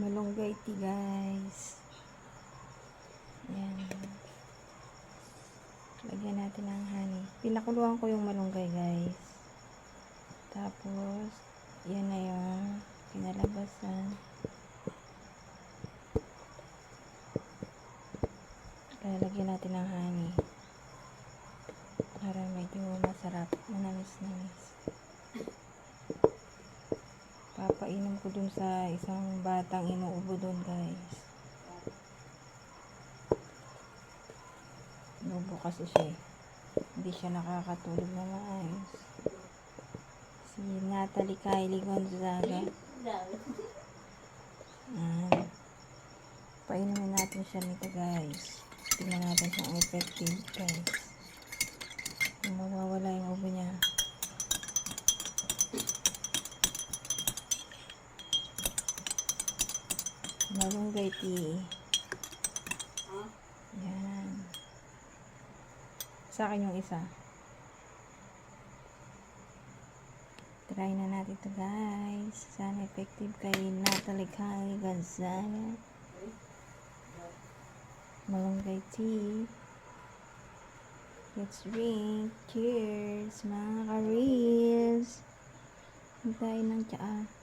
Malunggay tea, guys. Yan. Lagyan natin ng honey. Pinakuluan ko yung malunggay, guys. Tapos, yan na yung pinalabasan. Lalagyan natin ng honey. Para medyo masarap. Manamis-namis. Papainom ko dun sa isang batang inuubo dun, guys. Inuubo kasi siya eh. Hindi siya nakakatulog na maayos. Si Natalie Kylie Gonzaga. Painumin natin siya nito, guys. Tingnan natin kung effective, guys. Kung mawawala yung ubo niya. Malunggay tea. Yan. Sa akin yung isa. Try na natin ito, guys. Sana effective kay Natalie Kylie Gonzaga. Malunggay tea. Let's drink. Cheers, mga ka-reels. Hintayin ng tsaa.